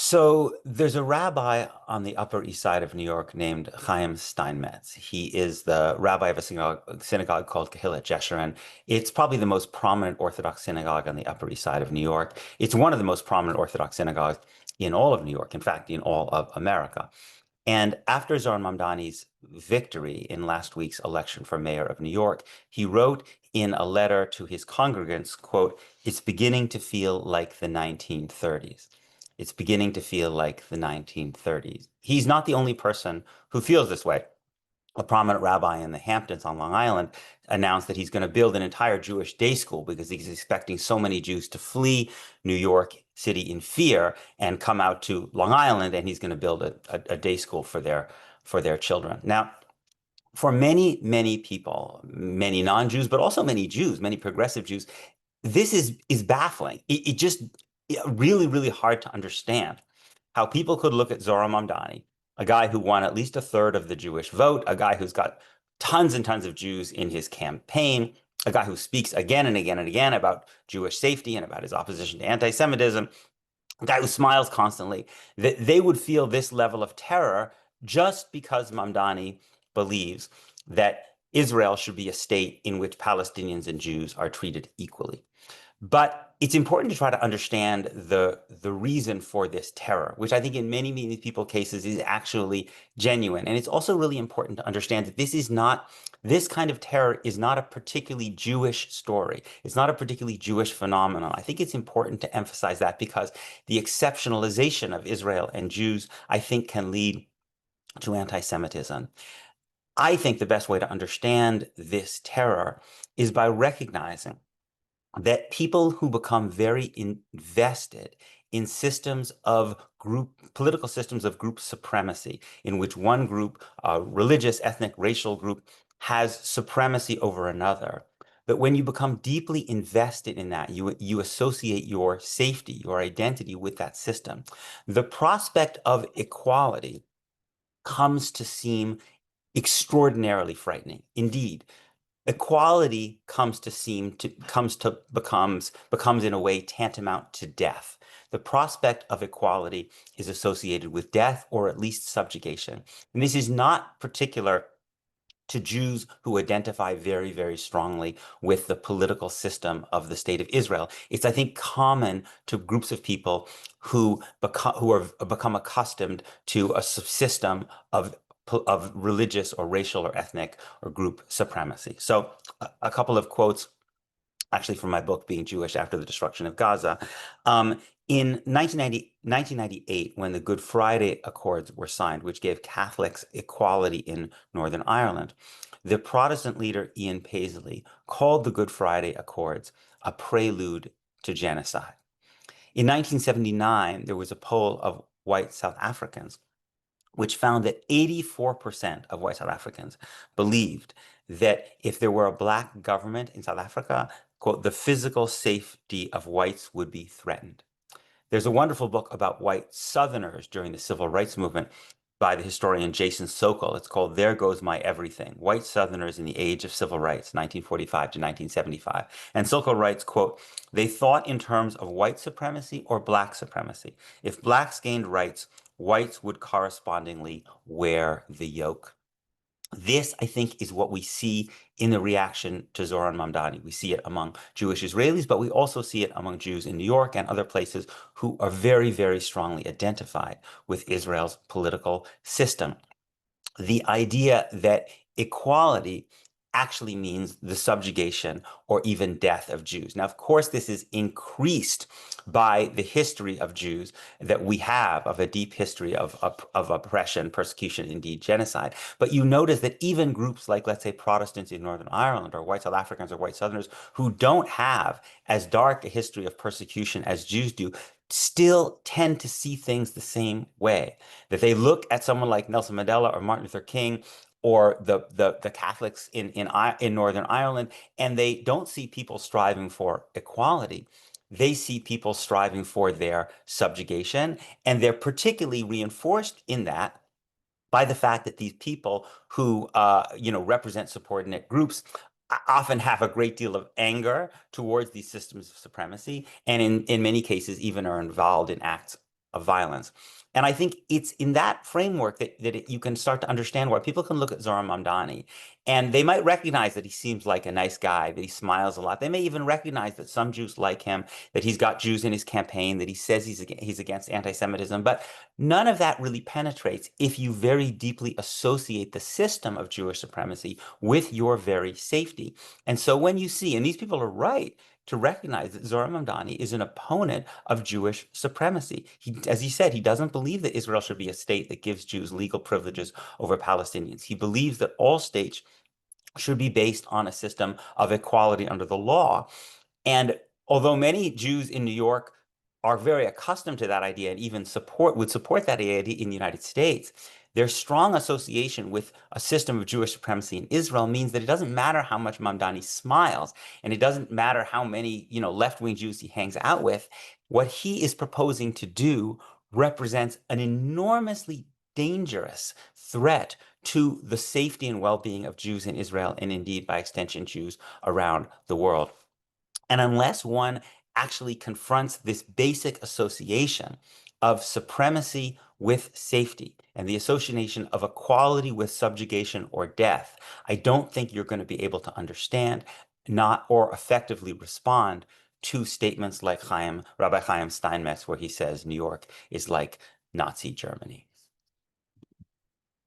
So there's a rabbi on the Upper East Side of New York named Chaim Steinmetz. He is the rabbi of a synagogue called Kehillat Jeshurun. It's probably the most prominent Orthodox synagogue on the Upper East Side of New York. It's one of the most prominent Orthodox synagogues in all of New York, in fact, in all of America. And after Zohar Mamdani's victory in last week's election for mayor of New York, he wrote in a letter to his congregants, quote, "It's beginning to feel like the 1930s. It's beginning to feel like the 1930s." He's not the only person who feels this way. A prominent rabbi in the Hamptons on Long Island announced that he's going to build an entire Jewish day school because he's expecting so many Jews to flee New York City in fear and come out to Long Island, and he's going to build a day school for their children. Now, for many, many people, many non-Jews, but also many Jews, many progressive Jews, this is baffling. It just really, really hard to understand how people could look at Zohar Mamdani, a guy who won at least a third of the Jewish vote, a guy who's got tons and tons of Jews in his campaign, a guy who speaks again and again and again about Jewish safety and about his opposition to anti-Semitism, a guy who smiles constantly, that they would feel this level of terror just because Mamdani believes that Israel should be a state in which Palestinians and Jews are treated equally. But it's important to try to understand the reason for this terror, which I think in many, many people cases is actually genuine. And it's also really important to understand that this kind of terror is not a particularly Jewish story. It's not a particularly Jewish phenomenon. I think it's important to emphasize that because the exceptionalization of Israel and Jews, I think, can lead to anti-Semitism. I think the best way to understand this terror is by recognizing that people who become very invested in political systems of group supremacy, in which one group, a religious, ethnic, racial group, has supremacy over another, that when you become deeply invested in that, you associate your safety, your identity with that system. The prospect of equality comes to seem extraordinarily frightening. Indeed, equality becomes in a way tantamount to death. The prospect of equality is associated with death or at least subjugation. And this is not particular to Jews who identify very, very strongly with the political system of the state of Israel. It's, I think, common to groups of people who become accustomed to a system of religious or racial or ethnic or group supremacy. So a couple of quotes actually from my book, Being Jewish After the Destruction of Gaza. In 1998, when the Good Friday Accords were signed, which gave Catholics equality in Northern Ireland, the Protestant leader Ian Paisley called the Good Friday Accords a prelude to genocide. In 1979, there was a poll of white South Africans which found that 84% of white South Africans believed that if there were a black government in South Africa, quote, the physical safety of whites would be threatened. There's a wonderful book about white Southerners during the civil rights movement by the historian Jason Sokol. It's called There Goes My Everything, White Southerners in the Age of Civil Rights, 1945 to 1975. And Sokol writes, quote, "They thought in terms of white supremacy or black supremacy. If blacks gained rights, whites would correspondingly wear the yoke." This, I think, is what we see in the reaction to Zohar Mamdani. We see it among Jewish Israelis, but we also see it among Jews in New York and other places who are very, very strongly identified with Israel's political system. The idea that equality actually means the subjugation or even death of Jews. Now, of course, this is increased by the history of Jews that we have, of a deep history of oppression, persecution, indeed genocide. But you notice that even groups like, let's say, Protestants in Northern Ireland or white South Africans or white Southerners who don't have as dark a history of persecution as Jews do, still tend to see things the same way. That they look at someone like Nelson Mandela or Martin Luther King or the Catholics in Northern Ireland, and they don't see people striving for equality. They see people striving for their subjugation, and they're particularly reinforced in that by the fact that these people who represent subordinate groups often have a great deal of anger towards these systems of supremacy, and in many cases even are involved in acts of violence. And I think it's in that framework that you can start to understand why people can look at Zohar Mamdani and they might recognize that he seems like a nice guy, that he smiles a lot. They may even recognize that some Jews like him, that he's got Jews in his campaign, that he says he's against anti-Semitism. But none of that really penetrates if you very deeply associate the system of Jewish supremacy with your very safety. And so when you see, and these people are right to recognize that Zohar Mamdani is an opponent of Jewish supremacy. As he said, he doesn't believe that Israel should be a state that gives Jews legal privileges over Palestinians. He believes that all states should be based on a system of equality under the law. And although many Jews in New York are very accustomed to that idea and even would support that idea in the United States, their strong association with a system of Jewish supremacy in Israel means that it doesn't matter how much Mamdani smiles, and it doesn't matter how many, left-wing Jews he hangs out with. What he is proposing to do represents an enormously dangerous threat to the safety and well-being of Jews in Israel, and indeed, by extension, Jews around the world. And unless one actually confronts this basic association of supremacy with safety and the association of equality with subjugation or death, I don't think you're going to be able to understand, not or effectively respond to statements like Rabbi Chaim Steinmetz, where he says New York is like Nazi Germany.